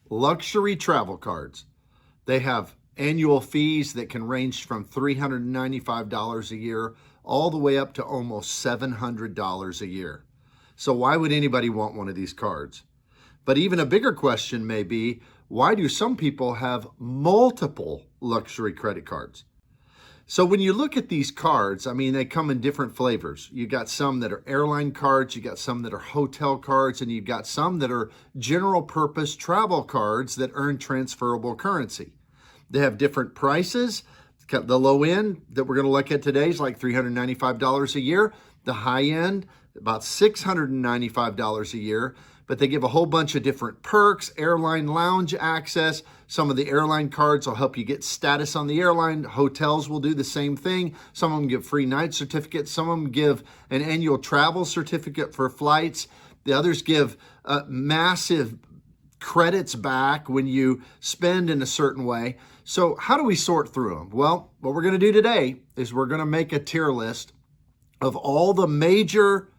luxury travel cards. They have annual fees that can range from $395 a year all the way up to almost $700 a year. So why would anybody want one of these cards? But even a bigger question may be, why do some people have multiple luxury credit cards? So when you look at these cards, I mean, they come in different flavors. You got some that are airline cards, you got some that are hotel cards, and you've got some that are general purpose travel cards that earn transferable currency. They have different prices. The low end that we're going to look at today is like $395 a year. The high end, about $695 a year. But they give a whole bunch of different perks, airline lounge access. Some of the airline cards will help you get status on the airline. Hotels will do the same thing. Some of them give free night certificates. Some of them give an annual travel certificate for flights. The others give massive credits back when you spend in a certain way. So how do we sort through them? Well, what we're going to do today is we're going to make a tier list of all the major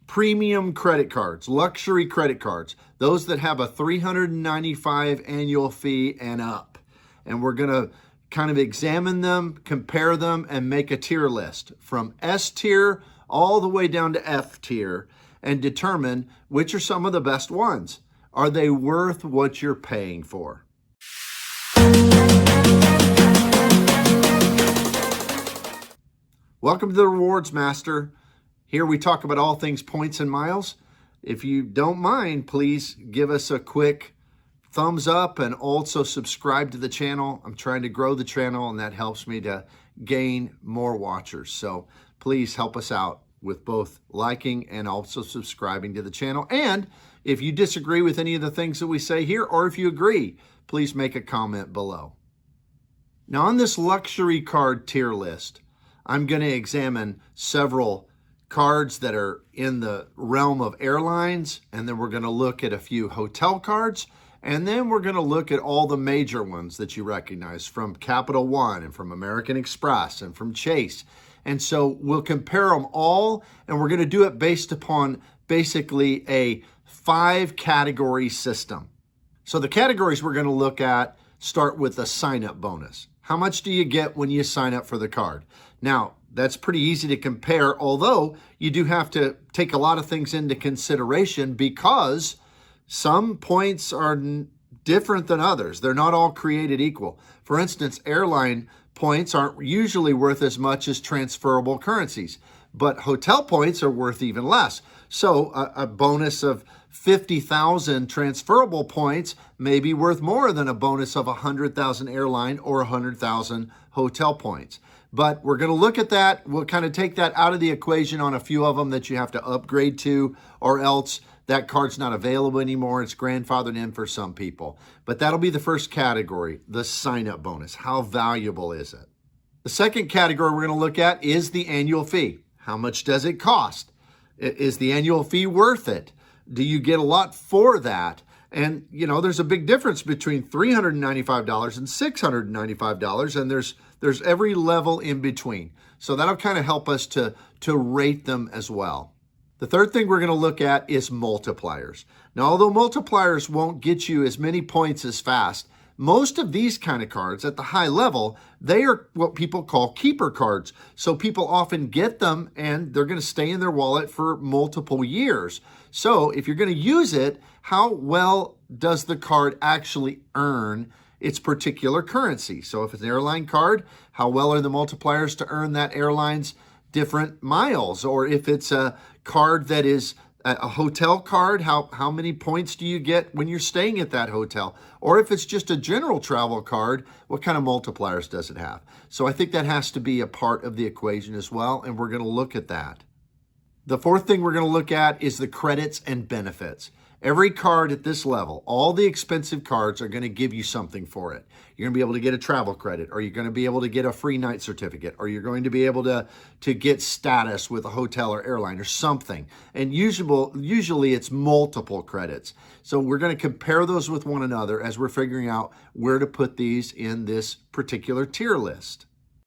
premium credit cards, luxury credit cards, those that have a $395 annual fee and up. And we're going to kind of examine them, compare them, and make a tier list from S tier all the way down to F tier and determine which are some of the best ones. Are they worth what you're paying for? Welcome to the Rewards Master. Here we talk about all things points and miles. If you don't mind, please give us a quick thumbs up and also subscribe to the channel. I'm trying to grow the channel and that helps me to gain more watchers. So please help us out with both liking and also subscribing to the channel. And if you disagree with any of the things that we say here, or if you agree, please make a comment below. Now on this luxury card tier list, I'm going to examine several cards that are in the realm of airlines, and then we're going to look at a few hotel cards, and then we're going to look at all the major ones that you recognize from Capital One and from American Express and from Chase. And so we'll compare them all, and we're going to do it based upon basically a 5-category system. So the categories we're going to look at start with a sign-up bonus. How much do you get when you sign up for the card? Now, that's pretty easy to compare, although you do have to take a lot of things into consideration because some points are different than others. They're not all created equal. For instance, airline points aren't usually worth as much as transferable currencies, but hotel points are worth even less. So a bonus of 50,000 transferable points may be worth more than a bonus of 100,000 airline or 100,000 hotel points. But we're going to look at that. We'll kind of take that out of the equation on a few of them that you have to upgrade to, or else that card's not available anymore. It's grandfathered in for some people. But that'll be the first category, the sign-up bonus. How valuable is it? The second category we're going to look at is the annual fee. How much does it cost? Is the annual fee worth it? Do you get a lot for that? And, you know, there's a big difference between $395 and $695, and there's every level in between. So that'll kind of help us to rate them as well. The third thing we're going to look at is multipliers. Now, although multipliers won't get you as many points as fast, most of these kind of cards at the high level, they are what people call keeper cards. So people often get them and they're going to stay in their wallet for multiple years. So if you're going to use it, how well does the card actually earn its particular currency? So if it's an airline card, how well are the multipliers to earn that airline's different miles? Or if it's a card that is a hotel card, how many points do you get when you're staying at that hotel? Or if it's just a general travel card, what kind of multipliers does it have? So I think that has to be a part of the equation as well, and we're going to look at that. The fourth thing we're going to look at is the credits and benefits. Every card at this level, all the expensive cards are going to give you something for it. You're going to be able to get a travel credit, or you're going to be able to get a free night certificate, or you're going to be able to get status with a hotel or airline or something. And usually it's multiple credits. So we're going to compare those with one another as we're figuring out where to put these in this particular tier list.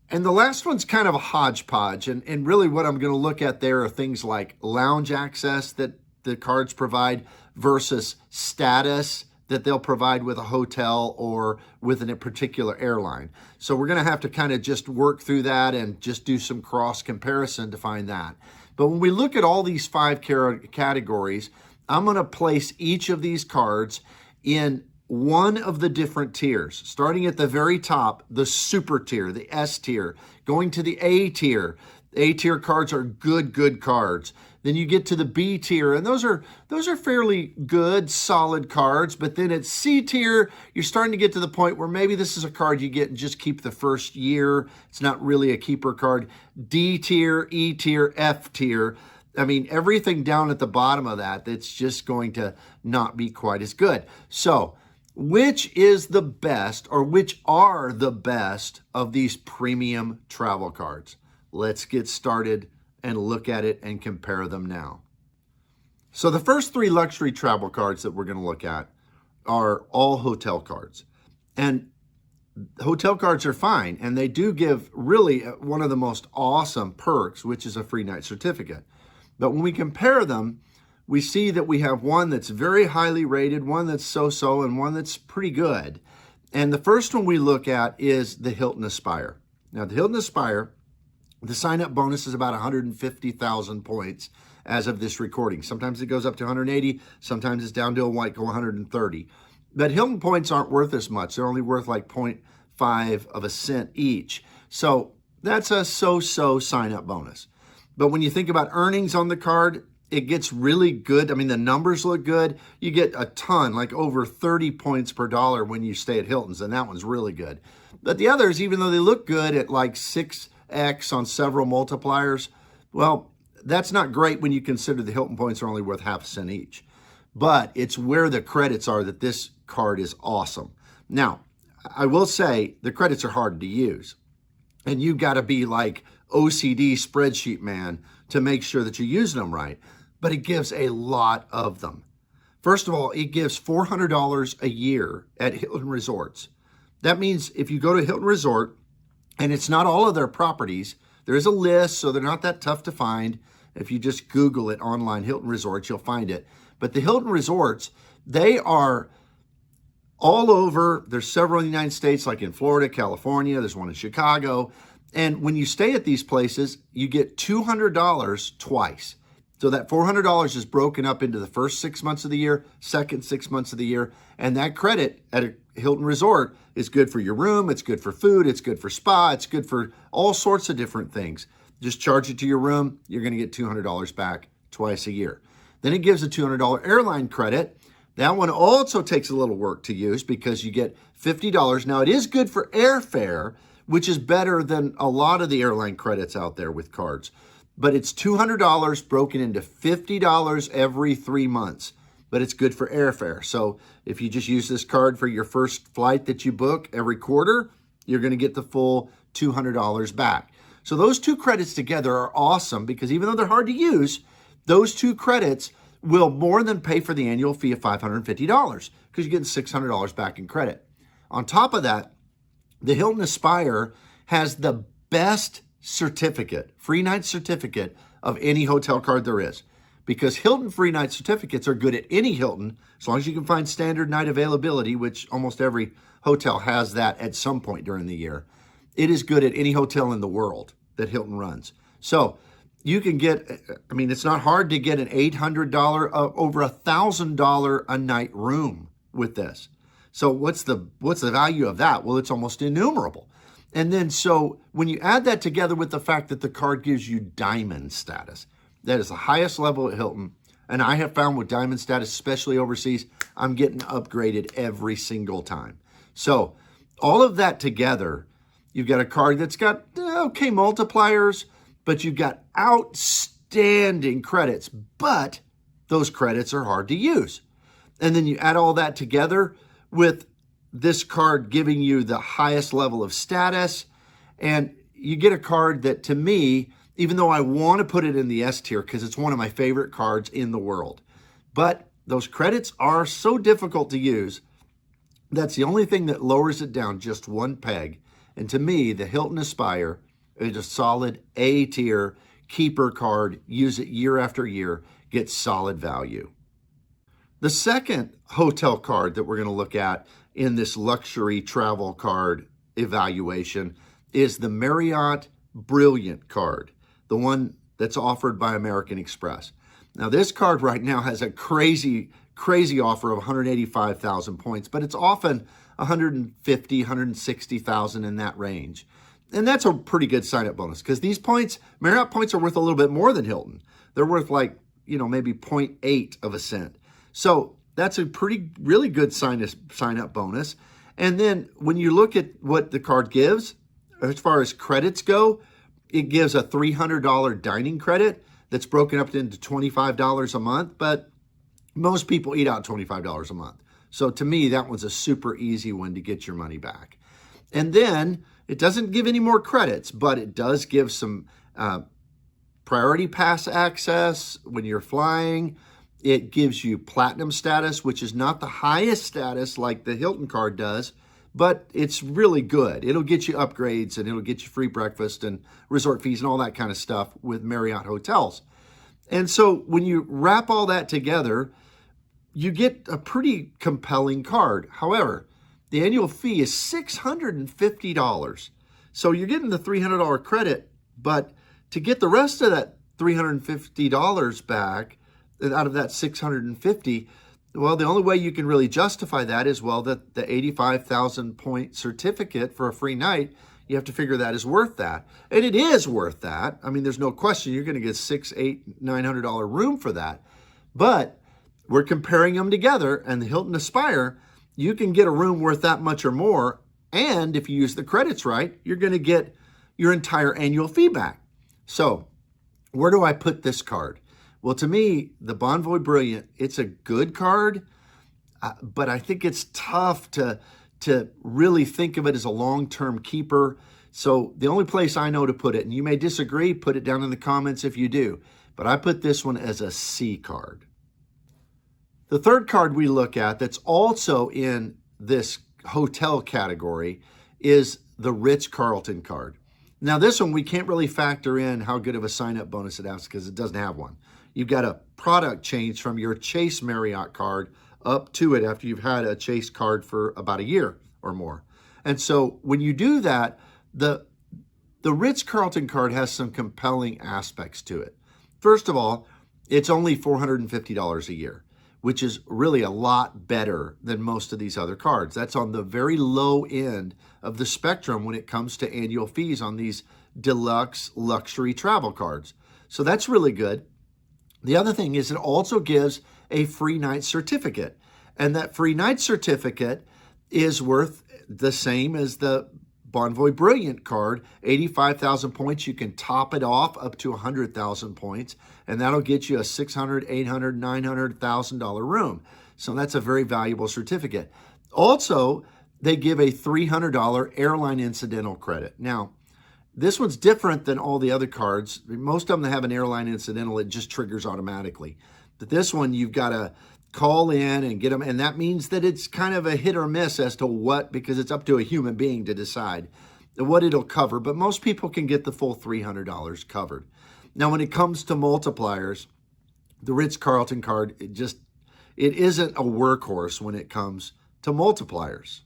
And the last one's kind of a hodgepodge. And really what I'm going to look at there are things like lounge access that the cards provide versus status that they'll provide with a hotel or with a particular airline. So we're going to have to kind of just work through that and just do some cross comparison to find that. But when we look at all these 5 categories, I'm going to place each of these cards in one of the different tiers, starting at the very top, the super tier, the S tier, going to the A tier. A tier cards are good cards. Then you get to the B tier, and those are fairly good, solid cards. But then at C tier, you're starting to get to the point where maybe this is a card you get and just keep the first year. It's not really a keeper card. D tier, E tier, F tier. I mean, everything down at the bottom of that's just going to not be quite as good. So, which is the best, or which are the best of these premium travel cards? Let's get started and look at it and compare them now. So the first 3 luxury travel cards that we're going to look at are all hotel cards. And hotel cards are fine, and they do give really one of the most awesome perks, which is a free night certificate. But when we compare them, we see that we have one that's very highly rated, one that's so-so, and one that's pretty good. And the first one we look at is the Hilton Aspire. Now, the Hilton Aspire, the sign-up bonus is about 150,000 points as of this recording. Sometimes it goes up to 180, sometimes it's down to like 130. But Hilton points aren't worth as much. They're only worth like 0.5 of a cent each. So that's a so-so sign-up bonus. But when you think about earnings on the card, it gets really good. I mean, the numbers look good. You get a ton, like over 30 points per dollar when you stay at Hilton's, and that one's really good. But the others, even though they look good at like 6x on several multipliers, well, that's not great when you consider the Hilton points are only worth half a cent each. But it's where the credits are that this card is awesome. Now, I will say the credits are hard to use. And you've got to be like OCD spreadsheet man to make sure that you're using them right. But it gives a lot of them. First of all, it gives $400 a year at Hilton Resorts. That means if you go to Hilton Resort, and it's not all of their properties, there is a list, so they're not that tough to find. If you just Google it online, Hilton Resorts, you'll find it. But the Hilton Resorts, they are all over. There's several in the United States, like in Florida, California. There's one in Chicago. And when you stay at these places, you get $200 twice. So that $400 is broken up into the first 6 months of the year, second 6 months of the year. And that credit at a Hilton Resort is good for your room. It's good for food. It's good for spa. It's good for all sorts of different things. Just charge it to your room. You're going to get $200 back twice a year. Then it gives a $200 airline credit. That one also takes a little work to use because you get $50. Now, it is good for airfare, which is better than a lot of the airline credits out there with cards. But it's $200 broken into $50 every 3 months. But it's good for airfare. So if you just use this card for your first flight that you book every quarter, you're going to get the full $200 back. So those 2 credits together are awesome because even though they're hard to use, those 2 credits will more than pay for the annual fee of $550 because you're getting $600 back in credit. On top of that, the Hilton Aspire has the best certificate, free night certificate of any hotel card there is. Because Hilton free night certificates are good at any Hilton, as long as you can find standard night availability, which almost every hotel has that at some point during the year. It is good at any hotel in the world that Hilton runs. So you can get, I mean, it's not hard to get an $800, over $1,000 a night room with this. So what's the value of that? Well, it's almost innumerable. And then so when you add that together with the fact that the card gives you diamond status, that is the highest level at Hilton. And I have found with diamond status, especially overseas, I'm getting upgraded every single time. So all of that together, you've got a card that's got okay multipliers, but you've got outstanding credits, but those credits are hard to use. And then you add all that together with this card giving you the highest level of status, and you get a card that, to me, even though I want to put it in the S tier because it's one of my favorite cards in the world, but those credits are so difficult to use. That's the only thing that lowers it down just one peg. And to me, the Hilton Aspire is a solid A tier keeper card. Use it year after year, get solid value. The second hotel card that we're going to look at in this luxury travel card evaluation is the Marriott Brilliant card, the one that's offered by American Express. Now, this card right now has a crazy offer of 185,000 points, but it's often 150, 160,000 in that range. And that's a pretty good sign-up bonus because these points, Marriott points, are worth a little bit more than Hilton. They're worth like, maybe 0.8 of a cent. So that's a really good sign-up bonus. And then when you look at what the card gives, as far as credits go, it gives a $300 dining credit that's broken up into $25 a month, but most people eat out $25 a month. So to me, that one's a super easy one to get your money back. And then it doesn't give any more credits, but it does give some priority pass access when you're flying. It gives you platinum status, which is not the highest status like the Hilton card does, but it's really good. It'll get you upgrades and it'll get you free breakfast and resort fees and all that kind of stuff with Marriott hotels. And so when you wrap all that together, you get a pretty compelling card. However, the annual fee is $650. So you're getting the $300 credit, but to get the rest of that $350 back out of that $650, well, the only way you can really justify that is, well, that the 85,000 point certificate for a free night, you have to figure that is worth that. And it is worth that. I mean, there's no question you're going to get $600, $800, $900 room for that. But we're comparing them together, and the Hilton Aspire, you can get a room worth that much or more. And if you use the credits right, you're going to get your entire annual fee back. So where do I put this card? Well, to me, the Bonvoy Brilliant, it's a good card, but I think it's tough to really think of it as a long-term keeper. So the only place I know to put it, and you may disagree, put it down in the comments if you do, but I put this one as a C card. The third card we look at that's also in this hotel category is the Ritz Carlton card. Now, this one, we can't really factor in how good of a sign-up bonus it has because it doesn't have one. You've got a product change from your Chase Marriott card up to it after you've had a Chase card for about a year or more. And so when you do that, the Ritz Carlton card has some compelling aspects to it. First of all, it's only $450 a year, which is really a lot better than most of these other cards. That's on the very low end of the spectrum when it comes to annual fees on these deluxe luxury travel cards. So that's really good. The other thing is it also gives a free night certificate. And that free night certificate is worth the same as the Bonvoy Brilliant card, 85,000 points. You can top it off up to 100,000 points, and that'll get you a $600, $800, $900,000 room. So that's a very valuable certificate. Also, they give a $300 airline incidental credit. Now, this one's different than all the other cards. Most of them that have an airline incidental, it just triggers automatically. But this one, you've got to call in and get them, and that means that it's kind of a hit or miss as to what, because it's up to a human being to decide what it'll cover. But most people can get the full $300 covered. Now, when it comes to multipliers, the Ritz Carlton card, it isn't a workhorse when it comes to multipliers.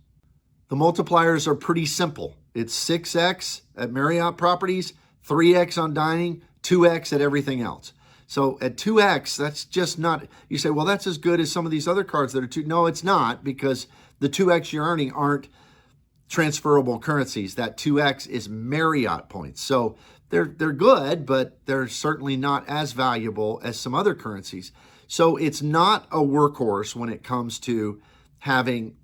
The multipliers are pretty simple. It's 6x at Marriott properties, 3x on dining, 2x at everything else. So at 2x, that's just not, you say, well, that's as good as some of these other cards that are 2. No, it's not, because the 2x you're earning aren't transferable currencies. That 2x is Marriott points. So they're good, but they're certainly not as valuable as some other currencies. So it's not a workhorse when it comes to having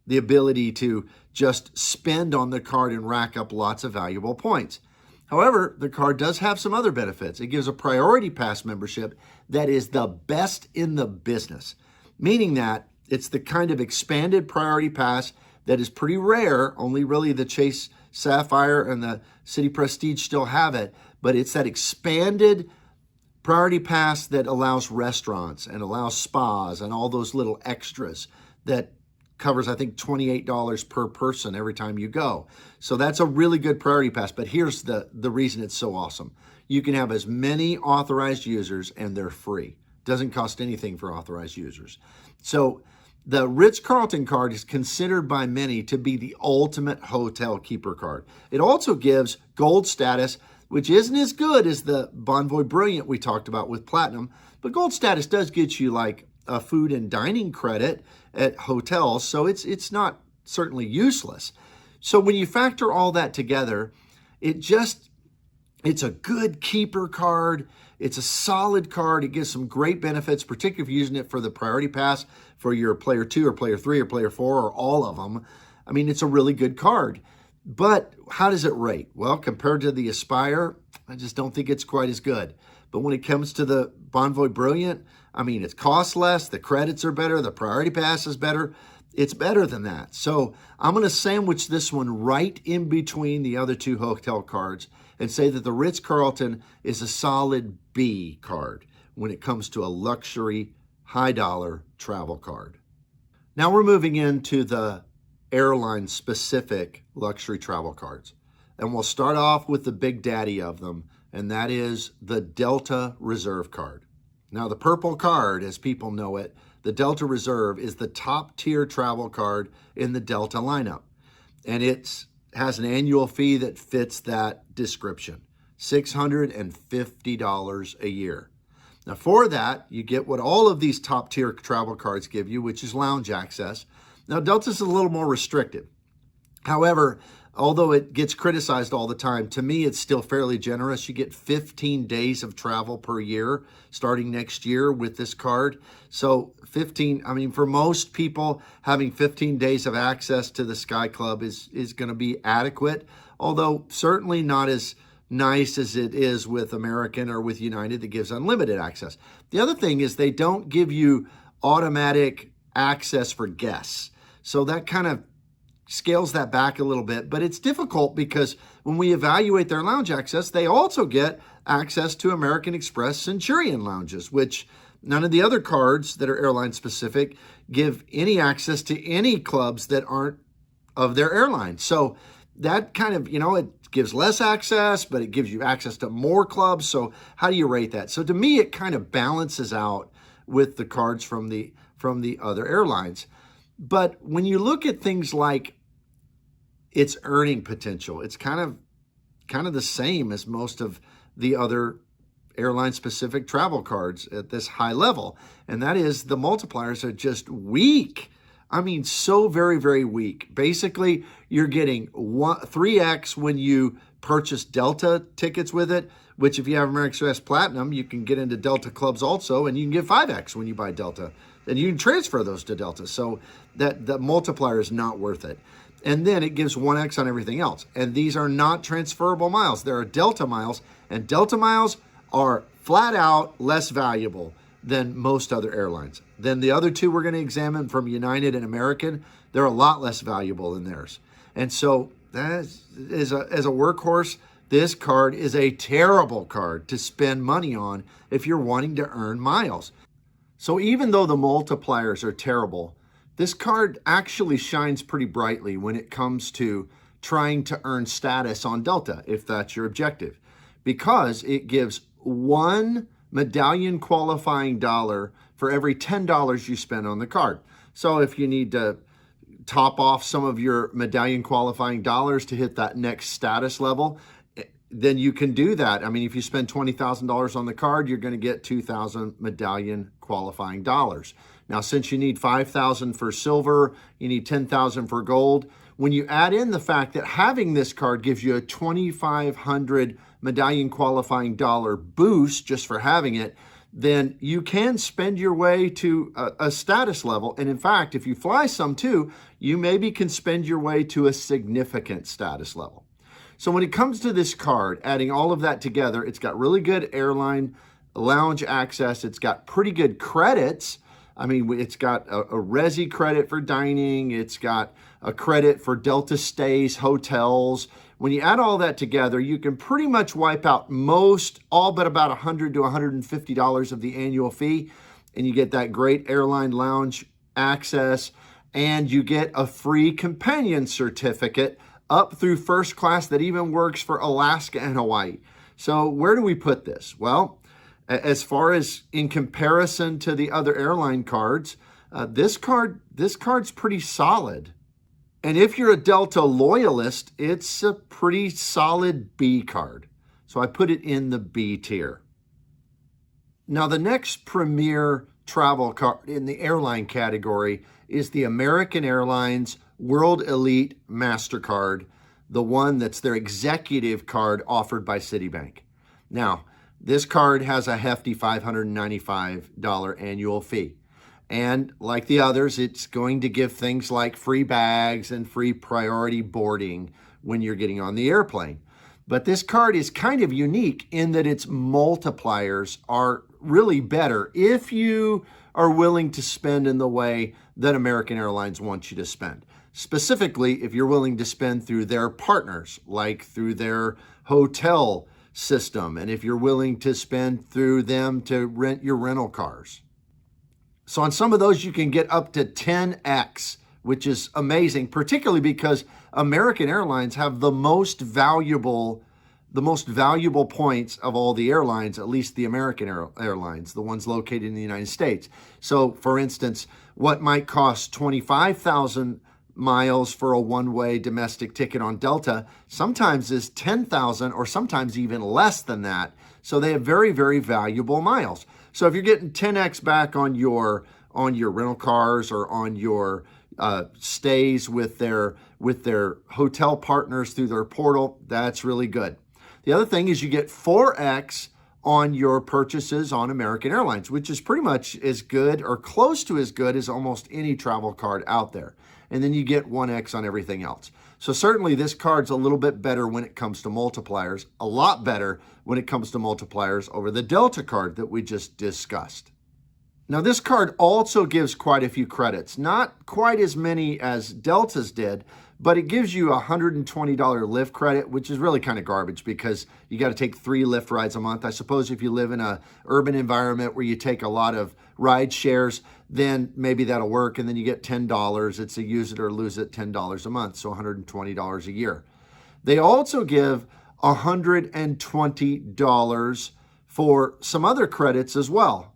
the ability to just spend on the card and rack up lots of valuable points. However, the card does have some other benefits. It gives a priority pass membership that is the best in the business, meaning that it's the kind of expanded priority pass that is pretty rare. Only really the Chase Sapphire and the Citi Prestige still have it, but it's that expanded priority pass that allows restaurants and allows spas and all those little extras that covers, I think, $28 per person every time you go. So that's a really good priority pass. But here's the reason it's so awesome. You can have as many authorized users, and they're free. Doesn't cost anything for authorized users. So the Ritz Carlton card is considered by many to be the ultimate hotel keeper card. It also gives gold status, which isn't as good as the Bonvoy Brilliant we talked about with Platinum, but gold status does get you like a food and dining credit at hotels, so it's not certainly useless. So when you factor all that together, it's a good keeper card. It's a solid card. It gives some great benefits, particularly if you're using it for the priority pass for your player 2 or player 3 or player 4 or all of them. I mean, it's a really good card. But how does it rate? Well, compared to the Aspire, I just don't think it's quite as good. But when it comes to the Bonvoy Brilliant, I mean, it costs less, the credits are better, the priority pass is better. It's better than that. So I'm going to sandwich this one right in between the other two hotel cards and say that the Ritz Carlton is a solid B card when it comes to a luxury, high-dollar travel card. Now we're moving into the airline-specific luxury travel cards. And we'll start off with the big daddy of them, and that is the Delta Reserve card. Now, the purple card, as people know it, the Delta Reserve is the top-tier travel card in the Delta lineup. And it has an annual fee that fits that description, $650 a year. Now, for that, you get what all of these top-tier travel cards give you, which is lounge access. Now, Delta's a little more restricted. However, although it gets criticized all the time, to me, it's still fairly generous. You get 15 days of travel per year starting next year with this card. So 15, I mean, for most people, having 15 days of access to the Sky Club is going to be adequate, although certainly not as nice as it is with American or with United that gives unlimited access. The other thing is they don't give you automatic access for guests. So that kind of scales that back a little bit, but it's difficult because when we evaluate their lounge access, they also get access to American Express Centurion lounges, which none of the other cards that are airline specific give any access to any clubs that aren't of their airline. So that kind of, it gives less access, but it gives you access to more clubs. So how do you rate that? So to me, it kind of balances out with the cards from the other airlines. But when you look at things like its earning potential, it's kind of the same as most of the other airline-specific travel cards at this high level. And that is the multipliers are just weak. I mean, so very, very weak. Basically, you're getting 3x when you purchase Delta tickets with it, which if you have Amex Express Platinum, you can get into Delta clubs also, and you can get 5x when you buy Delta. And you can transfer those to Delta. So that multiplier is not worth it. And then it gives 1x on everything else. And these are not transferable miles. There are Delta miles, and Delta miles are flat out less valuable than most other airlines. Then the other two we're going to examine from United and American, they're a lot less valuable than theirs. And so as a workhorse, this card is a terrible card to spend money on if you're wanting to earn miles. So even though the multipliers are terrible, this card actually shines pretty brightly when it comes to trying to earn status on Delta, if that's your objective, because it gives one medallion qualifying dollar for every $10 you spend on the card. So if you need to top off some of your medallion qualifying dollars to hit that next status level, then you can do that. I mean, if you spend $20,000 on the card, you're going to get 2,000 medallion qualifying dollars. Now, since you need 5,000 for silver, you need 10,000 for gold. When you add in the fact that having this card gives you a 2,500 medallion qualifying dollar boost just for having it, then you can spend your way to a status level. And in fact, if you fly some too, you maybe can spend your way to a significant status level. So when it comes to this card, adding all of that together, it's got really good airline lounge access. It's got pretty good credits. I mean, it's got a Resi credit for dining. It's got a credit for Delta stays, hotels. When you add all that together, you can pretty much wipe out all but about $100 to $150 of the annual fee. And you get that great airline lounge access. And you get a free companion certificate up through first class that even works for Alaska and Hawaii. So where do we put this? Well, As far as in comparison to the other airline cards, this card's pretty solid. And if you're a Delta loyalist, it's a pretty solid B card. So I put it in the B tier. Now, the next premier travel card in the airline category is the American Airlines World Elite MasterCard, the one that's their executive card offered by Citibank. Now, this card has a hefty $595 annual fee. And like the others, it's going to give things like free bags and free priority boarding when you're getting on the airplane. But this card is kind of unique in that its multipliers are really better if you are willing to spend in the way that American Airlines wants you to spend. Specifically, if you're willing to spend through their partners, like through their hotel system, and if you're willing to spend through them to rent your rental cars. So on some of those, you can get up to 10x, which is amazing, particularly because American Airlines have the most valuable points of all the airlines, at least the American Airlines, the ones located in the United States. So for instance, what might cost 25,000 miles for a one-way domestic ticket on Delta sometimes is 10,000 or sometimes even less than that. So they have very, very valuable miles. So if you're getting 10x back on your rental cars or on your stays with their hotel partners through their portal, that's really good. The other thing is you get 4x on your purchases on American Airlines, which is pretty much as good or close to as good as almost any travel card out there. And then you get 1x on everything else. So certainly this card's a little bit better when it comes to multipliers, a lot better when it comes to multipliers over the Delta card that we just discussed. Now this card also gives quite a few credits, not quite as many as Delta's did, but it gives you a $120 Lyft credit, which is really kind of garbage because you got to take 3 Lyft rides a month. I suppose if you live in an urban environment where you take a lot of ride shares, then maybe that'll work. And then you get $10. It's a use it or lose it $10 a month, so $120 a year. They also give $120 for some other credits as well.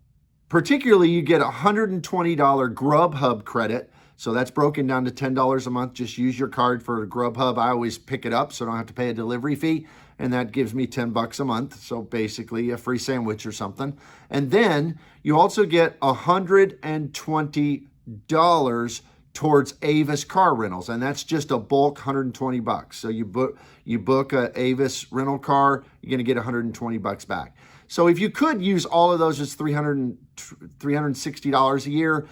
Particularly, you get a $120 Grubhub credit. So that's broken down to $10 a month. Just use your card for Grubhub. I always pick it up so I don't have to pay a delivery fee. And that gives me $10 a month. So basically a free sandwich or something. And then you also get $120 towards Avis car rentals. And that's just a bulk $120. So you book a Avis rental car, you're going to get $120 back. So if you could use all of those as $360 a year,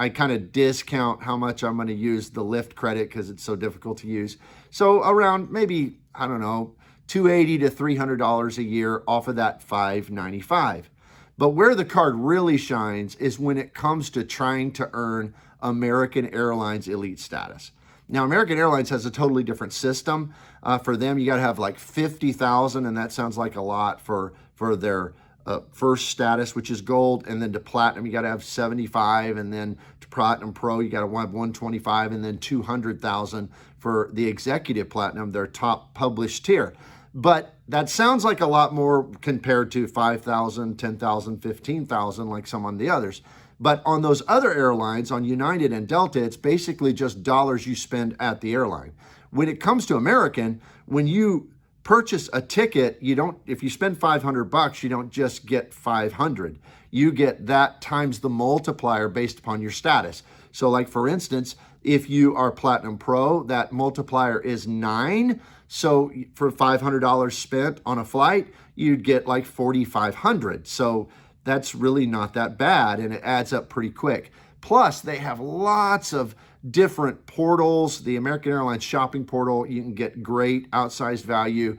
I kind of discount how much I'm going to use the Lyft credit because it's so difficult to use. So around maybe, I don't know, $280 to $300 a year off of that $595. But where the card really shines is when it comes to trying to earn American Airlines elite status. Now, American Airlines has a totally different system. For them, you got to have like 50,000, and that sounds like a lot for their first status, which is gold, and then to platinum you got to have 75, and then to platinum pro you got to have 125, and then 200,000 for the executive platinum, their top published tier. But that sounds like a lot more compared to 5,000, 10,000, 15,000 like some on the others. But on those other airlines, on United and Delta, it's basically just dollars you spend at the airline. When it comes to American, when you purchase a ticket, if you spend $500, you don't just get 500. You get that times the multiplier based upon your status. So like for instance, if you are Platinum Pro, that multiplier is 9. So for $500 spent on a flight, you'd get like 4,500. So that's really not that bad, and it adds up pretty quick. Plus, they have lots of different portals. The American Airlines shopping portal, you can get great outsized value.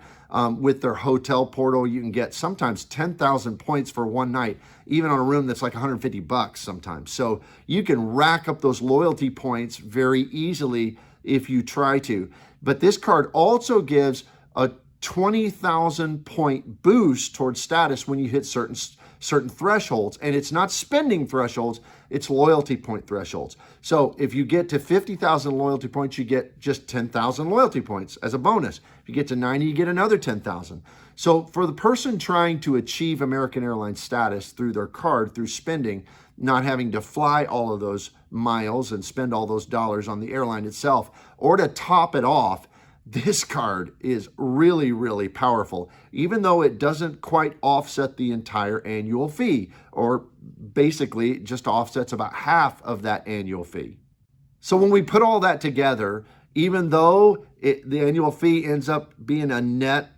With their hotel portal, you can get sometimes 10,000 points for one night, even on a room that's like $150 sometimes. So you can rack up those loyalty points very easily if you try to. But this card also gives a 20,000 point boost towards status when you hit certain certain thresholds, and it's not spending thresholds, it's loyalty point thresholds. So if you get to 50,000 loyalty points, you get just 10,000 loyalty points as a bonus. If you get to 90, you get another 10,000. So for the person trying to achieve American Airlines status through their card, through spending, not having to fly all of those miles and spend all those dollars on the airline itself, or to top it off, this card is really, really powerful, even though it doesn't quite offset the entire annual fee, or basically just offsets about half of that annual fee. So when we put all that together, even though the annual fee ends up being a net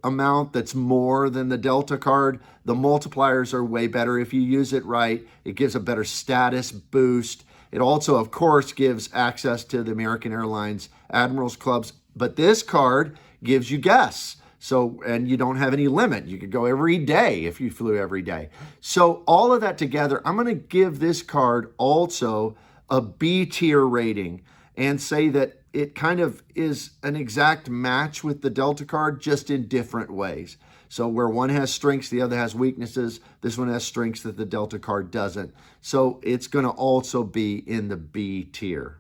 amount that's more than the Delta card, the multipliers are way better if you use it right. It gives a better status boost. It also, of course, gives access to the American Airlines Admirals Clubs, but this card gives you guests. So, and you don't have any limit. You could go every day if you flew every day. So all of that together, I'm going to give this card also a B tier rating and say that it kind of is an exact match with the Delta card, just in different ways. So where one has strengths, the other has weaknesses. This one has strengths that the Delta card doesn't. So it's going to also be in the B tier.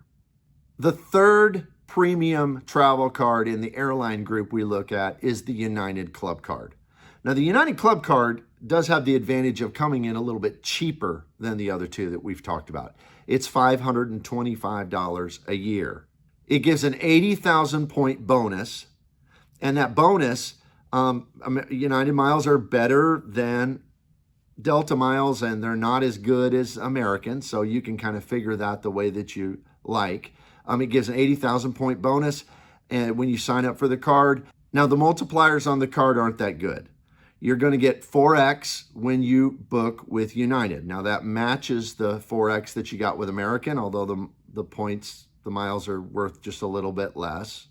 The third premium travel card in the airline group we look at is the United Club card. Now, the United Club card does have the advantage of coming in a little bit cheaper than the other two that we've talked about. It's $525 a year. It gives an 80,000 point bonus, and that bonus, United miles are better than Delta miles, and they're not as good as American, so you can kind of figure that the way that you like. It gives an 80,000 point bonus and when you sign up for the card. Now, the multipliers on the card aren't that good. You're going to get 4x when you book with United. Now, that matches the 4x that you got with American, although the points, the miles are worth just a little bit less.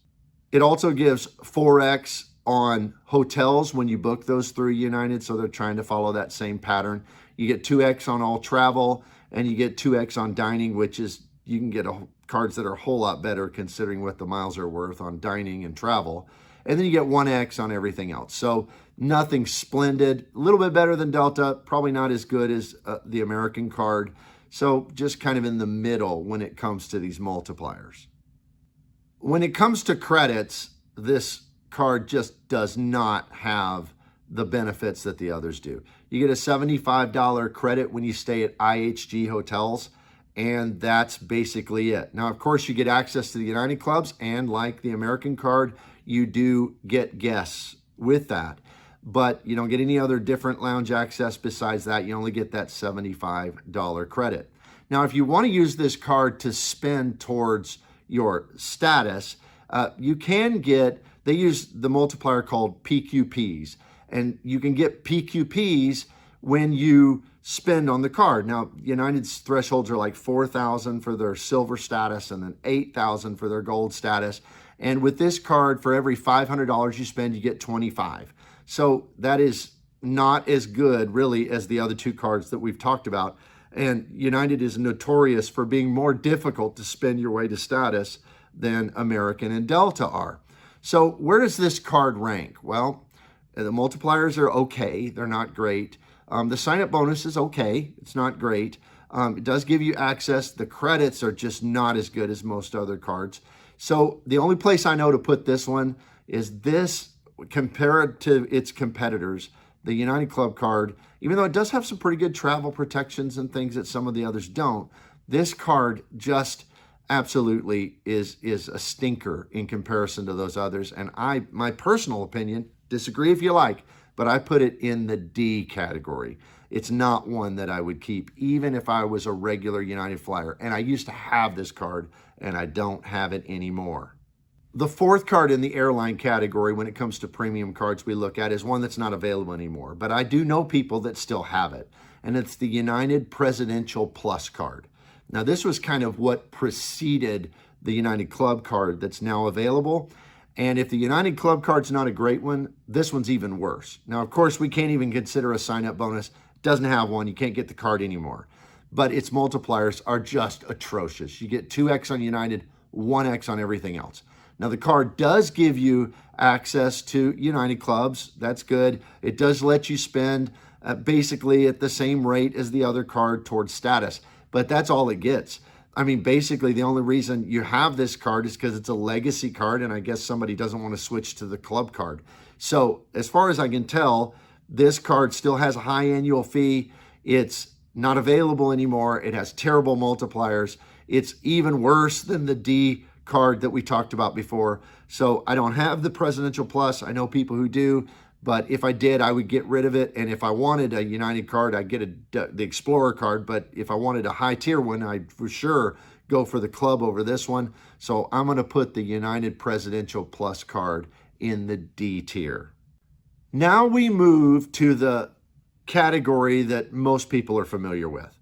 It also gives 4x on hotels when you book those through United, so they're trying to follow that same pattern. You get 2x on all travel, and you get 2x on dining, which is, you can get cards that are a whole lot better considering what the miles are worth on dining and travel. And then you get 1x on everything else. So nothing splendid, a little bit better than Delta, probably not as good as the American card. So just kind of in the middle when it comes to these multipliers. When it comes to credits, this card just does not have the benefits that the others do. You get a $75 credit when you stay at IHG hotels, and that's basically it. Now, of course, you get access to the United Clubs, and like the American card, you do get guests with that. But you don't get any other different lounge access besides that. You only get that $75 credit. Now, if you want to use this card to spend towards your status, you can get, they use the multiplier called PQPs, and you can get PQPs when you spend on the card. Now, United's thresholds are like 4,000 for their silver status and then 8,000 for their gold status. And with this card, for every $500 you spend, you get 25. So that is not as good really as the other two cards that we've talked about. And United is notorious for being more difficult to spend your way to status than American and Delta are. So where does this card rank? Well, the multipliers are okay. They're not great. The sign-up bonus is okay. It's not great. It does give you access. The credits are just not as good as most other cards. So the only place I know to put this one is this, compared to its competitors, the United Club card. Even though it does have some pretty good travel protections and things that some of the others don't, this card just absolutely is a stinker in comparison to those others. And my personal opinion, disagree if you like, but I put it in the D category. It's not one that I would keep, even if I was a regular United flyer. And I used to have this card, and I don't have it anymore. The fourth card in the airline category when it comes to premium cards we look at is one that's not available anymore, but I do know people that still have it, and it's the United Presidential Plus card. Now, this was kind of what preceded the United Club card that's now available, and if the United Club card's not a great one, this one's even worse. Now, of course, we can't even consider a sign-up bonus. It doesn't have one. You can't get the card anymore, but its multipliers are just atrocious. You get 2x on United, 1x on everything else. Now, the card does give you access to United Clubs. That's good. It does let you spend basically at the same rate as the other card towards status. But that's all it gets. I mean, basically, the only reason you have this card is because it's a legacy card, and I guess somebody doesn't want to switch to the club card. So as far as I can tell, this card still has a high annual fee. It's not available anymore. It has terrible multipliers. It's even worse than the D card that we talked about before. So I don't have the Presidential Plus. I know people who do, but if I did, I would get rid of it. And if I wanted a United card, I'd get the Explorer card. But if I wanted a high tier one, I'd for sure go for the club over this one. So I'm going to put the United Presidential Plus card in the D tier. Now we move to the category that most people are familiar with,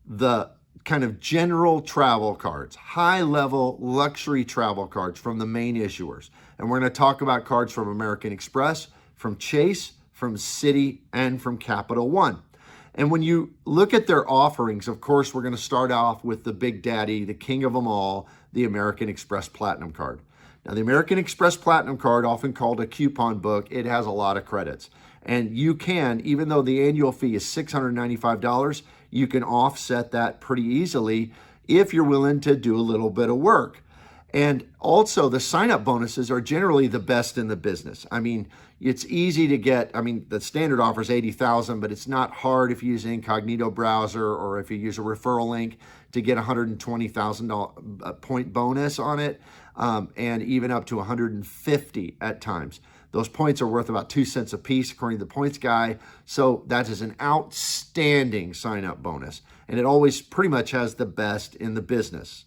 the kind of general travel cards, high-level luxury travel cards from the main issuers. And we're going to talk about cards from American Express, from Chase, from Citi, and from Capital One. And when you look at their offerings, of course, we're going to start off with the big daddy, the king of them all, the American Express Platinum card. Now, the American Express Platinum card, often called a coupon book, it has a lot of credits. And you can, even though the annual fee is $695, you can offset that pretty easily if you're willing to do a little bit of work. And also, the sign-up bonuses are generally the best in the business. I mean, it's easy to get. I mean, the standard offer is $80,000, but it's not hard if you use an incognito browser or if you use a referral link to get $120,000 point bonus on it, and even up to $150 at times. Those points are worth about 2 cents a piece, according to the points guy. So that is an outstanding sign-up bonus. And it always pretty much has the best in the business.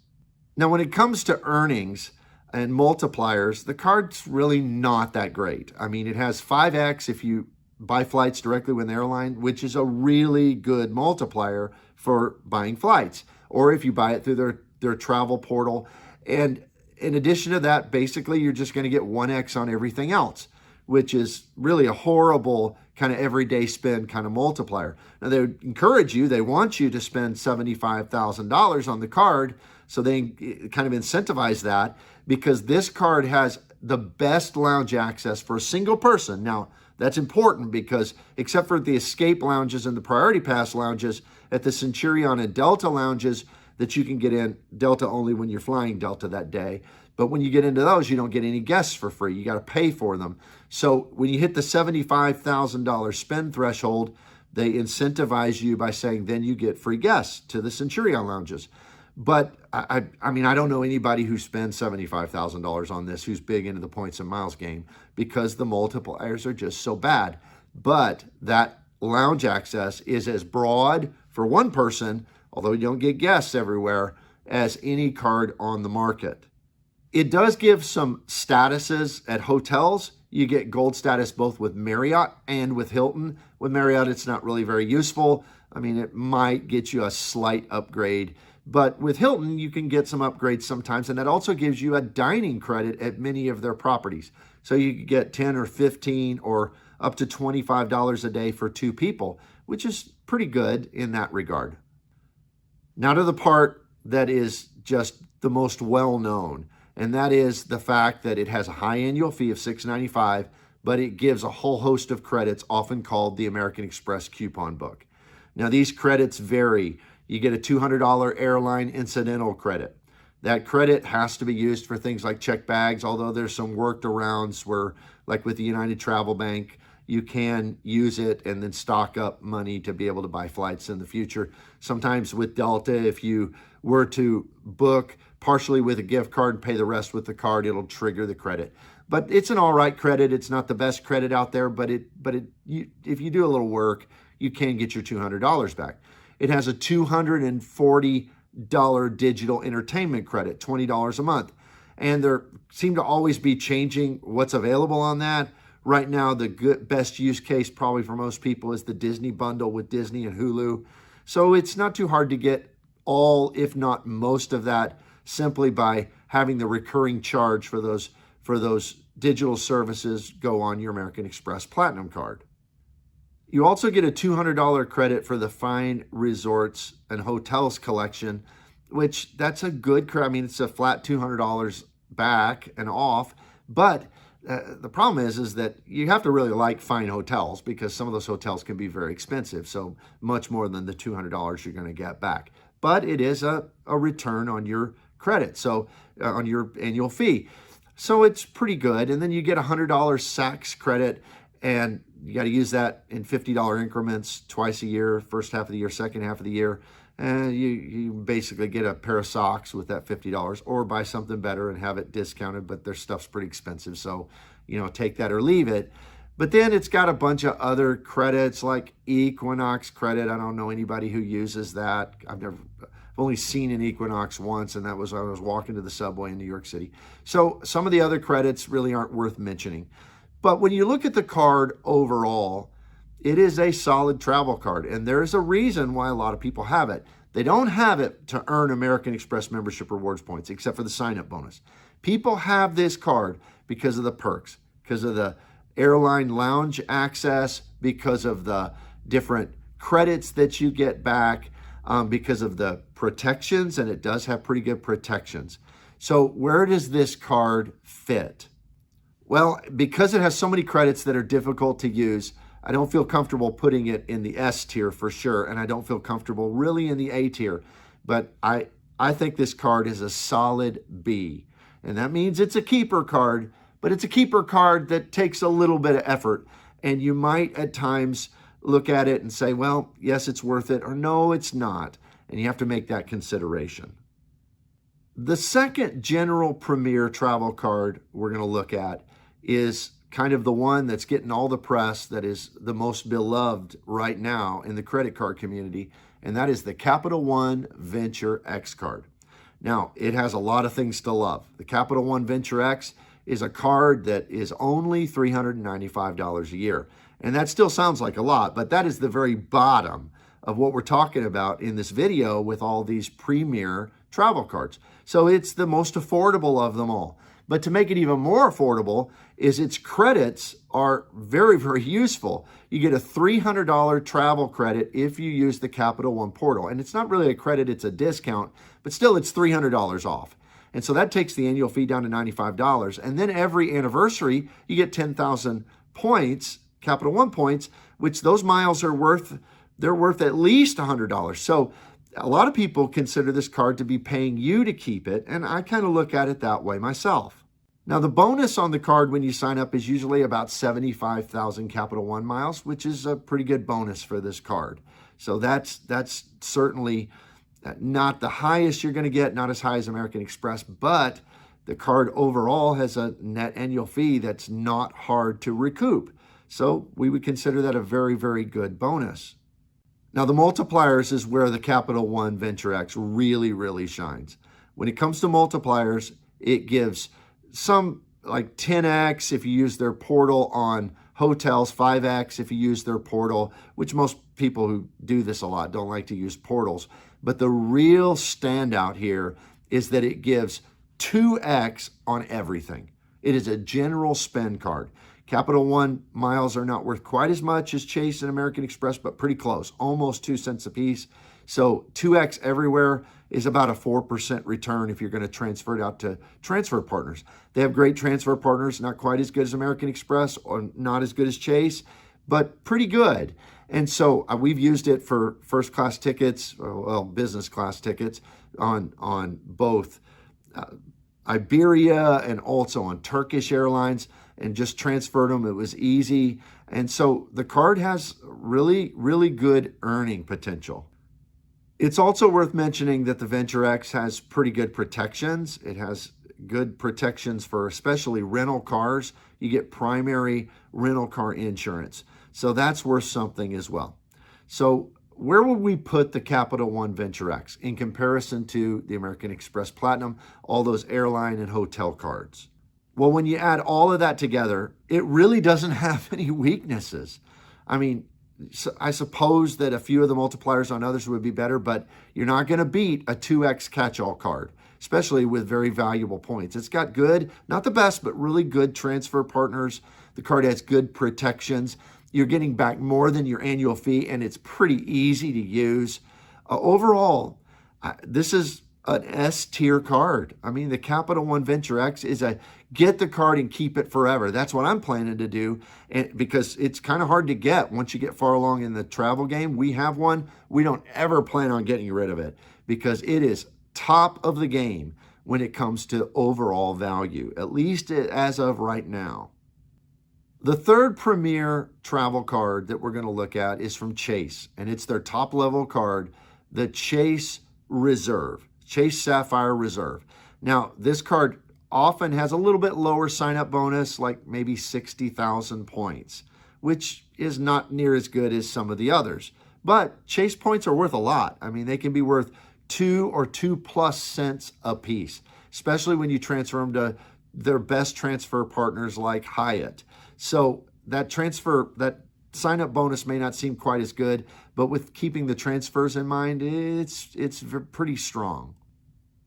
Now, when it comes to earnings and multipliers, the card's really not that great. I mean, it has 5x if you buy flights directly with an airline, which is a really good multiplier for buying flights, or if you buy it through their travel portal. And in addition to that, basically, you're just going to get 1x on everything else, which is really a horrible kind of everyday spend kind of multiplier. Now, they encourage you, they want you to spend $75,000 on the card, so they kind of incentivize that because this card has the best lounge access for a single person. Now, that's important because except for the Escape lounges and the Priority Pass lounges, at the Centurion and Delta lounges that you can get in, Delta only when you're flying Delta that day, but when you get into those, you don't get any guests for free. You got to pay for them. So when you hit the $75,000 spend threshold, they incentivize you by saying then you get free guests to the Centurion lounges. But I mean, I don't know anybody who spends $75,000 on this who's big into the points and miles game because the multipliers are just so bad. But that lounge access is as broad for one person, although you don't get guests everywhere, as any card on the market. It does give some statuses at hotels. You get gold status both with Marriott and with Hilton. With Marriott, it's not really very useful. I mean, it might get you a slight upgrade. But with Hilton, you can get some upgrades sometimes, and that also gives you a dining credit at many of their properties. So you could get 10 or 15 or up to $25 a day for 2 people, which is pretty good in that regard. Now to the part that is just the most well-known, and that is the fact that it has a high annual fee of $695, but it gives a whole host of credits, often called the American Express coupon book. Now these credits vary. You get a $200 airline incidental credit. That credit has to be used for things like check bags, although there's some worked arounds where, like with the United Travel Bank, you can use it and then stock up money to be able to buy flights in the future. Sometimes with Delta, if you were to book partially with a gift card and pay the rest with the card, it'll trigger the credit. But it's an all right credit. It's not the best credit out there, but if you do a little work, you can get your $200 back. It has a $240 digital entertainment credit, $20 a month. And there seem to always be changing what's available on that. Right now, the best use case probably for most people is the Disney bundle with Disney and Hulu. So it's not too hard to get all, if not most of that, simply by having the recurring charge for those digital services go on your American Express Platinum card. You also get a $200 credit for the Fine Resorts and Hotels collection, which that's a good credit. I mean, it's a flat $200 back and off, but The problem is that you have to really like fine hotels, because some of those hotels can be very expensive, so much more than the $200 you're going to get back. But it is a return on your credit, so on your annual fee. So it's pretty good. And then you get $100 Saks credit, and you got to use that in $50 increments twice a year, first half of the year, second half of the year. And you basically get a pair of socks with that $50, or buy something better and have it discounted, but their stuff's pretty expensive. So, take that or leave it. But then it's got a bunch of other credits like Equinox credit. I don't know anybody who uses that. I've only seen an Equinox once, and that was when I was walking to the subway in New York City. So some of the other credits really aren't worth mentioning. But when you look at the card overall, it is a solid travel card, and there's a reason why a lot of people have it. They don't have it to earn American Express membership rewards points, except for the sign-up bonus. People have this card because of the perks, because of the airline lounge access, because of the different credits that you get back, because of the protections, and it does have pretty good protections. So where does this card fit? Well, because it has so many credits that are difficult to use, I don't feel comfortable putting it in the S tier for sure, and I don't feel comfortable really in the A tier. But I think this card is a solid B, and that means it's a keeper card, but it's a keeper card that takes a little bit of effort, and you might at times look at it and say, well, yes, it's worth it, or no, it's not, and you have to make that consideration. The second general premier travel card we're going to look at is kind of the one that's getting all the press, that is the most beloved right now in the credit card community, and that is the Capital One Venture X card. Now, it has a lot of things to love. The Capital One Venture X is a card that is only $395 a year, and that still sounds like a lot, but that is the very bottom of what we're talking about in this video with all these premier travel cards. So it's the most affordable of them all. But to make it even more affordable is its credits are very, very useful. You get a $300 travel credit if you use the Capital One portal. And it's not really a credit, it's a discount, but still it's $300 off. And so that takes the annual fee down to $95. And then every anniversary, you get 10,000 points, Capital One points, which those miles are worth, they're worth at least $100. So a lot of people consider this card to be paying you to keep it, and I kind of look at it that way myself. Now, the bonus on the card when you sign up is usually about 75,000 Capital One miles, which is a pretty good bonus for this card. So that's certainly not the highest you're going to get, not as high as American Express, but the card overall has a net annual fee that's not hard to recoup. So we would consider that a very, very good bonus. Now, the multipliers is where the Capital One Venture X really, really shines. When it comes to multipliers, it gives some like 10x if you use their portal on hotels, 5x if you use their portal, which most people who do this a lot don't like to use portals. But the real standout here is that it gives 2x on everything. It is a general spend card. Capital One miles are not worth quite as much as Chase and American Express, but pretty close, almost 2 cents a piece. So 2x everywhere is about a 4% return if you're going to transfer it out to transfer partners. They have great transfer partners, not quite as good as American Express or not as good as Chase, but pretty good. And so we've used it for first class tickets, well, business class tickets on both Iberia and also on Turkish Airlines, and just transferred them. It was easy. And so the card has really, really good earning potential. It's also worth mentioning that the Venture X has pretty good protections. It has good protections for especially rental cars. You get primary rental car insurance. So that's worth something as well. So where would we put the Capital One Venture X in comparison to the American Express Platinum, all those airline and hotel cards? Well, when you add all of that together, it really doesn't have any weaknesses. I mean, I suppose that a few of the multipliers on others would be better, but you're not going to beat a 2x catch-all card, especially with very valuable points. It's got good, not the best, but really good transfer partners. The card has good protections. You're getting back more than your annual fee, and it's pretty easy to use. Overall, this is an S tier card. I mean, the Capital One Venture X is a get the card and keep it forever. That's what I'm planning to do, and because it's kind of hard to get once you get far along in the travel game. We have one. We don't ever plan on getting rid of it because it is top of the game when it comes to overall value, at least as of right now. The third premier travel card that we're going to look at is from Chase, and it's their top level card, the Chase Reserve, Chase Sapphire Reserve. Now, this card often has a little bit lower sign-up bonus, like maybe 60,000 points, which is not near as good as some of the others. But Chase points are worth a lot. I mean, they can be worth 2 or 2+ cents a piece, especially when you transfer them to their best transfer partners like Hyatt. So that sign-up bonus may not seem quite as good, but with keeping the transfers in mind, it's pretty strong.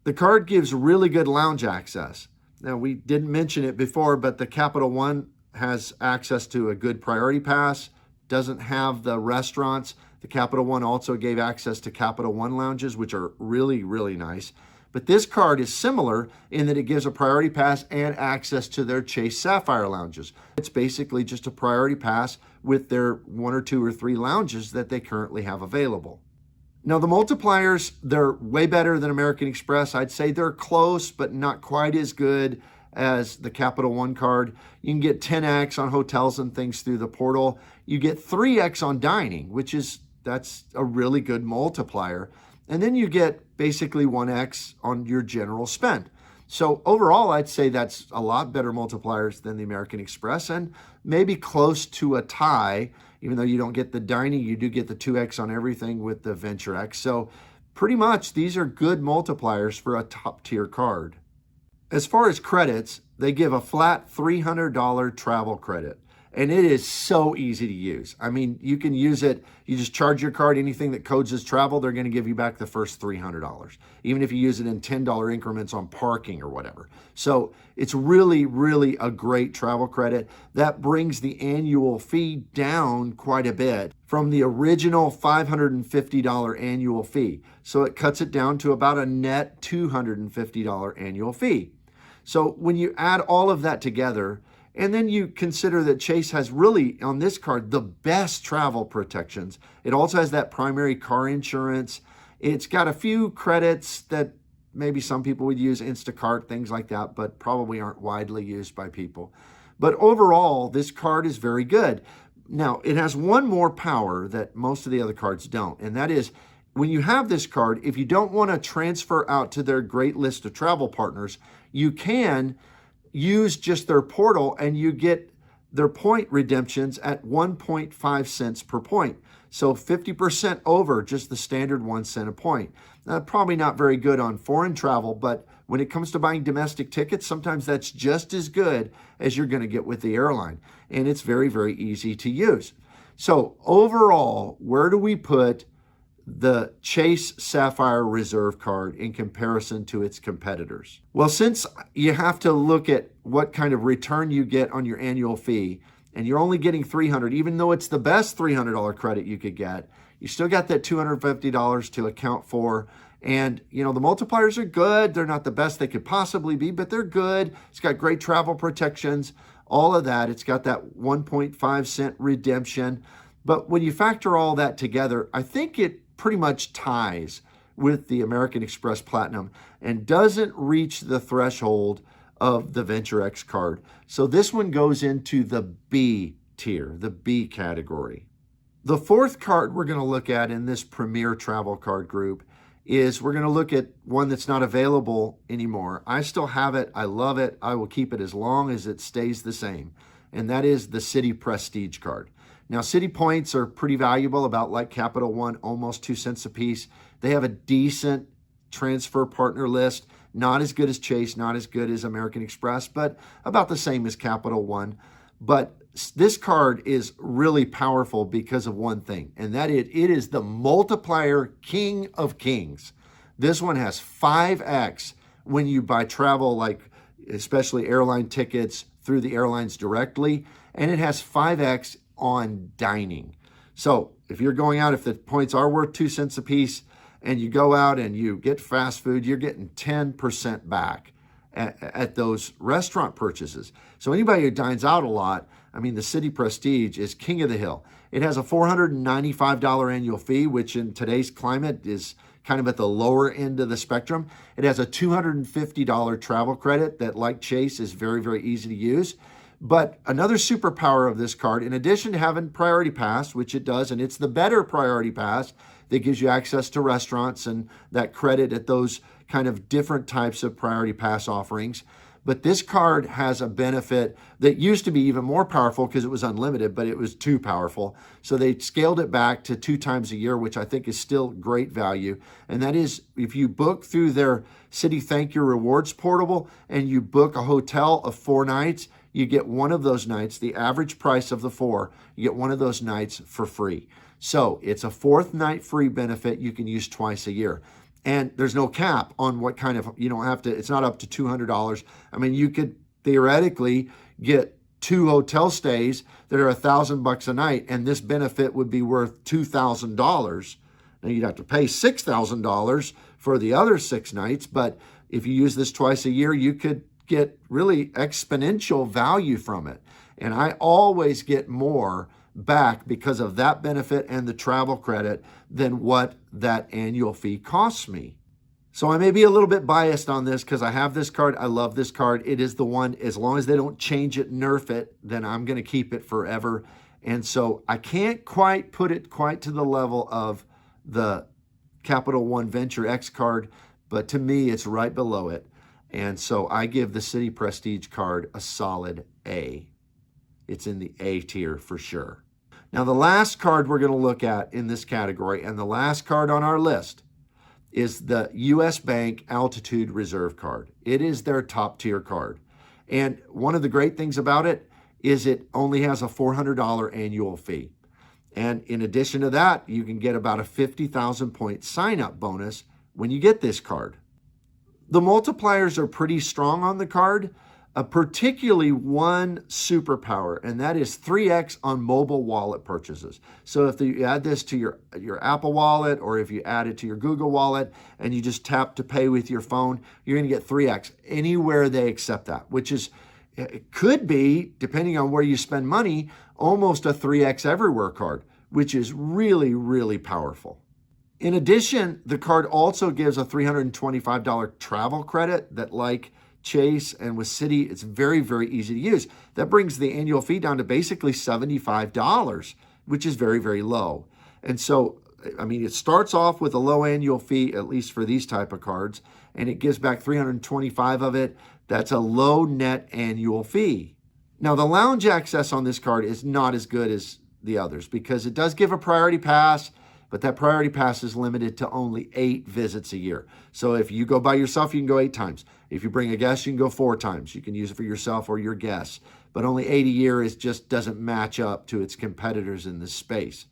The card gives really good lounge access. Now, we didn't mention it before, but the Capital One has access to a good priority pass, doesn't have the restaurants. The Capital One also gave access to Capital One lounges, which are really, really nice. But this card is similar in that it gives a priority pass and access to their Chase Sapphire lounges. It's basically just a priority pass with their 1 or 2 or 3 lounges that they currently have available. Now, the multipliers, they're way better than American Express. I'd say they're close, but not quite as good as the Capital One card. You can get 10x on hotels and things through the portal. You get 3x on dining, that's a really good multiplier. And then you get basically 1x on your general spend. So overall, I'd say that's a lot better multipliers than the American Express and maybe close to a tie. Even though you don't get the dining, you do get the 2x on everything with the Venture X. So pretty much these are good multipliers for a top tier card. As far as credits, they give a flat $300 travel credit. And it is so easy to use. I mean, you can use it. You just charge your card. Anything that codes as travel, they're going to give you back the first $300, even if you use it in $10 increments on parking or whatever. So it's really, really a great travel credit. That brings the annual fee down quite a bit from the original $550 annual fee. So it cuts it down to about a net $250 annual fee. So when you add all of that together, and then you consider that Chase has really, on this card, the best travel protections. It also has that primary car insurance. It's got a few credits that maybe some people would use, Instacart, things like that, but probably aren't widely used by people. But overall, this card is very good. Now, it has one more power that most of the other cards don't, and that is when you have this card, if you don't want to transfer out to their great list of travel partners, you can use just their portal and you get their point redemptions at 1.5 cents per point. So 50% over just the standard 1 cent a point. Now, probably not very good on foreign travel, but when it comes to buying domestic tickets, sometimes that's just as good as you're going to get with the airline. And it's very, very easy to use. So overall, where do we put the Chase Sapphire Reserve card in comparison to its competitors? Well, since you have to look at what kind of return you get on your annual fee, and you're only getting $300, even though it's the best $300 credit you could get, you still got that $250 to account for. And, the multipliers are good. They're not the best they could possibly be, but they're good. It's got great travel protections, all of that. It's got that 1.5 cent redemption. But when you factor all that together, I think it pretty much ties with the American Express Platinum and doesn't reach the threshold of the Venture X card. So this one goes into the B tier, the B category. The fourth card we're going to look at in this premier travel card group is we're going to look at one that's not available anymore. I still have it. I love it. I will keep it as long as it stays the same. And that is the Citi Prestige card. Now, Citi points are pretty valuable, about like Capital One, almost 2 cents a piece. They have a decent transfer partner list, not as good as Chase, not as good as American Express, but about the same as Capital One. But this card is really powerful because of one thing, and that it is the multiplier king of kings. This one has 5x when you buy travel, like especially airline tickets through the airlines directly, and it has 5x on dining. So if you're going out, if the points are worth 2 cents a piece, and you go out and you get fast food, you're getting 10% back at those restaurant purchases. So anybody who dines out a lot, I mean, the Citi Prestige is king of the hill. It has a $495 annual fee, which in today's climate is kind of at the lower end of the spectrum. It has a $250 travel credit that, like Chase, is very, very easy to use. But another superpower of this card, in addition to having Priority Pass, which it does, and it's the better Priority Pass that gives you access to restaurants and that credit at those kind of different types of Priority Pass offerings. But this card has a benefit that used to be even more powerful because it was unlimited, but it was too powerful. So they scaled it back to 2 times a year, which I think is still great value. And that is, if you book through their Citi Thank You Rewards portal and you book a hotel of 4 nights, you get one of those nights, the average price of the 4, you get one of those nights for free. So it's a 4th night free benefit you can use twice a year. And there's no cap on what kind of, you don't have to, it's not up to $200. I mean, you could theoretically get 2 hotel stays that are $1,000 a night, and this benefit would be worth $2,000. Now you'd have to pay $6,000 for the other 6 nights, but if you use this twice a year, you could get really exponential value from it. And I always get more back because of that benefit and the travel credit than what that annual fee costs me. So I may be a little bit biased on this because I have this card. I love this card. It is the one, as long as they don't change it, nerf it, then I'm going to keep it forever. And so I can't quite put it quite to the level of the Capital One Venture X card, but to me, it's right below it. And so I give the Citi Prestige card a solid A. It's in the A tier for sure. Now, the last card we're going to look at in this category, and the last card on our list, is the U.S. Bank Altitude Reserve card. It is their top tier card. And one of the great things about it is it only has a $400 annual fee. And in addition to that, you can get about a 50,000 point sign-up bonus when you get this card. The multipliers are pretty strong on the card, particularly one superpower, and that is 3x on mobile wallet purchases. So if you add this to your Apple Wallet, or if you add it to your Google Wallet and you just tap to pay with your phone, you're going to get 3x anywhere they accept that, which is, it could be, depending on where you spend money, almost a 3x everywhere card, which is really, really powerful. In addition, the card also gives a $325 travel credit that, like Chase and with Citi, it's very, very easy to use. That brings the annual fee down to basically $75, which is very, very low. And so, I mean, it starts off with a low annual fee, at least for these type of cards, and it gives back 325 of it. That's a low net annual fee. Now, the lounge access on this card is not as good as the others because it does give a priority pass, but that priority pass is limited to only 8 visits a year. So if you go by yourself, you can go 8 times. If you bring a guest, you can go 4 times. You can use it for yourself or your guests. But only 8 a year just doesn't match up to its competitors in this space.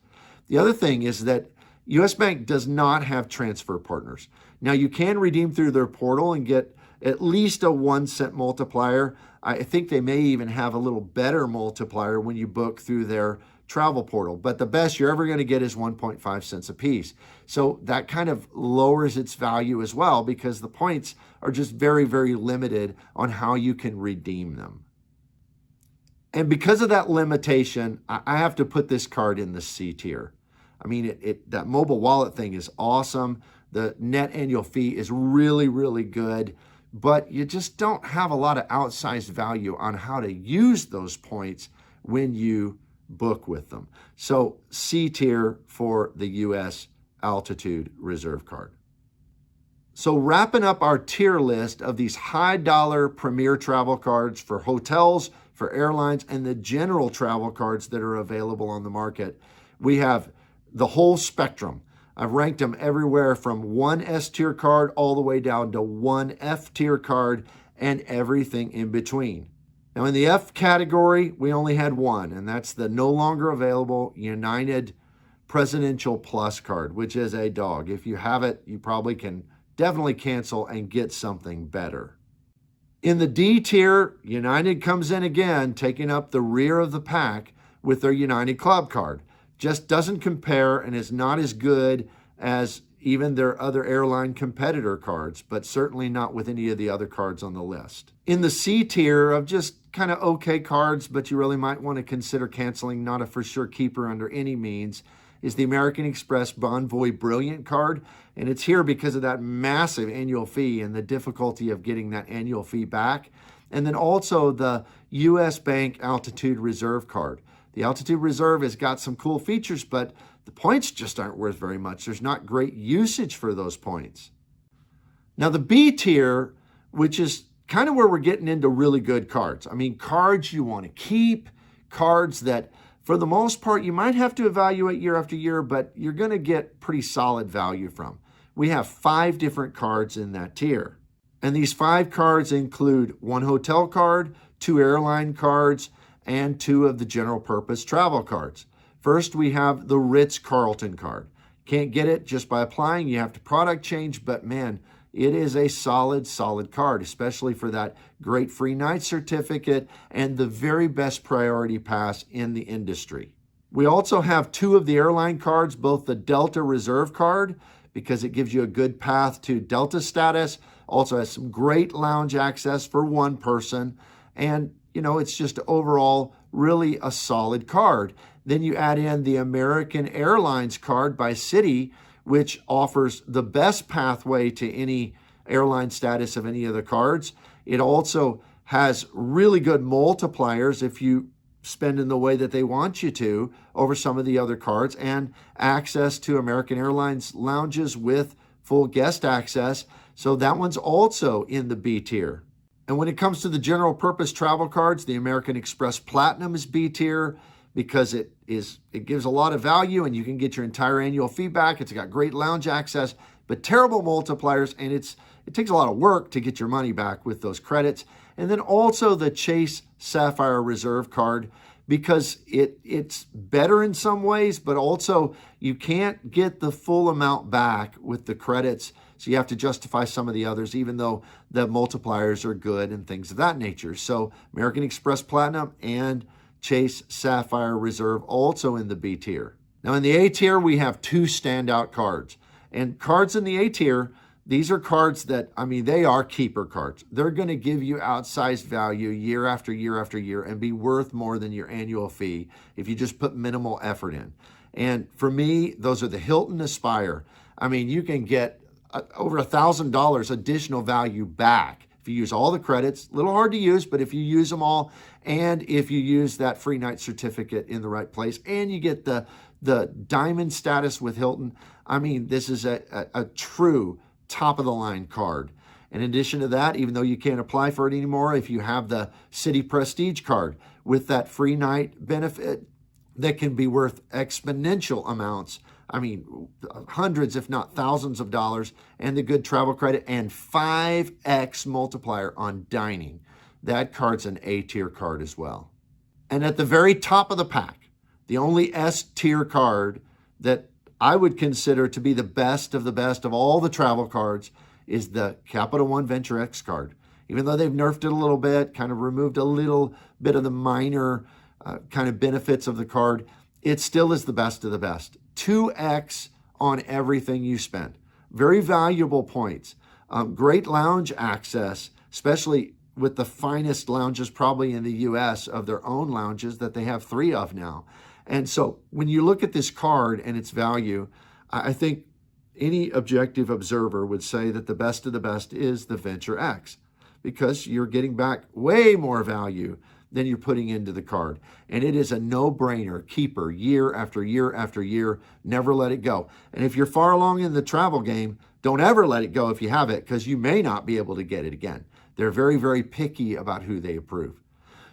The other thing is that U.S. Bank does not have transfer partners. Now, you can redeem through their portal and get at least a 1-cent multiplier. I think they may even have a little better multiplier when you book through their travel portal, but the best you're ever going to get is 1.5 cents a piece. So that kind of lowers its value as well because the points are just very, very limited on how you can redeem them. And because of that limitation, I have to put this card in the C tier. I mean, that mobile wallet thing is awesome. The net annual fee is really, really good, but you just don't have a lot of outsized value on how to use those points when you book with them. So C tier for the U.S. Altitude Reserve card. So wrapping up our tier list of these high dollar premier travel cards for hotels, for airlines, and the general travel cards that are available on the market, we have the whole spectrum. I've ranked them everywhere from one S tier card all the way down to one F tier card and everything in between. Now, in the F category, we only had one, and that's the no longer available United Presidential Plus card, which is a dog. If you have it, you probably can definitely cancel and get something better. In the D tier, United comes in again, taking up the rear of the pack with their United Club card. Just doesn't compare and is not as good as even their other airline competitor cards, but certainly not with any of the other cards on the list. In the C tier of just kind of okay cards, but you really might want to consider canceling, not a for sure keeper under any means, is the American Express Bonvoy Brilliant card. And it's here because of that massive annual fee and the difficulty of getting that annual fee back. And then also the U.S. Bank Altitude Reserve card. The Altitude Reserve has got some cool features, but the points just aren't worth very much. There's not great usage for those points. Now the B tier, which is kind of where we're getting into really good cards. I mean, cards you want to keep, cards that for the most part you might have to evaluate year after year, but you're going to get pretty solid value from. We have 5 different cards in that tier. And these 5 cards include 1 hotel card, 2 airline cards, and 2 of the general purpose travel cards. First, we have the Ritz Carlton card. Can't get it just by applying. You have to product change, but man, it is a solid card, especially for that great free night certificate and the very best priority pass in the industry. We also have 2 of the airline cards, both the Delta Reserve card, because it gives you a good path to Delta status, also has some great lounge access for 1 person, and it's just overall really a solid card. Then you add in the American Airlines card by Citi, which offers the best pathway to any airline status of any of the cards. It also has really good multipliers if you spend in the way that they want you to over some of the other cards, and access to American Airlines lounges with full guest access. So that one's also in the B tier. And when it comes to the general purpose travel cards, the American Express Platinum is B tier because it gives a lot of value and you can get your entire annual fee back. It's got great lounge access, but terrible multipliers, and it takes a lot of work to get your money back with those credits. And then also the Chase Sapphire Reserve card, because it's better in some ways, but also you can't get the full amount back with the credits. So you have to justify some of the others, even though the multipliers are good and things of that nature. So American Express Platinum and Chase Sapphire Reserve also in the B tier. Now in the A tier, we have 2 standout cards. And cards in the A tier, these are cards that, they are keeper cards. They're going to give you outsized value year after year after year and be worth more than your annual fee if you just put minimal effort in. And for me, those are the Hilton Aspire. You can get over $1,000 additional value back if you use all the credits. A little hard to use, but if you use them all, and if you use that free night certificate in the right place, and you get the diamond status with Hilton, this is a true top of the line card. In addition to that, even though you can't apply for it anymore, if you have the Citi Prestige card with that free night benefit that can be worth exponential amounts, hundreds, if not thousands of dollars, and the good travel credit and 5x multiplier on dining. That card's an A tier card as well. And at the very top of the pack, the only S tier card that I would consider to be the best of all the travel cards is the Capital One Venture X card. Even though they've nerfed it a little bit, kind of removed a little bit of the minor kind of benefits of the card, it still is the best of the best. 2x on everything you spend. Very valuable points. Great lounge access, especially with the finest lounges probably in the U.S. of their own lounges that they have 3 of now. And so when you look at this card and its value, I think any objective observer would say that the best of the best is the Venture X, because you're getting back way more value than you're putting into the card. And it is a no-brainer keeper year after year after year. Never let it go. And if you're far along in the travel game, don't ever let it go if you have it, because you may not be able to get it again. They're very, very picky about who they approve.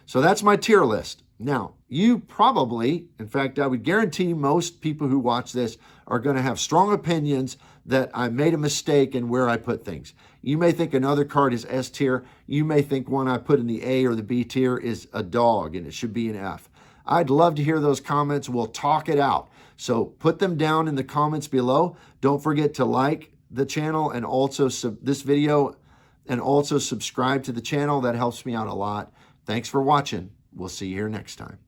So that's my tier list. Now, you probably, in fact, I would guarantee most people who watch this are going to have strong opinions that I made a mistake in where I put things. You may think another card is S tier. You may think one I put in the A or the B tier is a dog and it should be an F. I'd love to hear those comments. We'll talk it out. So put them down in the comments below. Don't forget to like the channel and also this video, and also subscribe to the channel. That helps me out a lot. Thanks for watching. We'll see you here next time.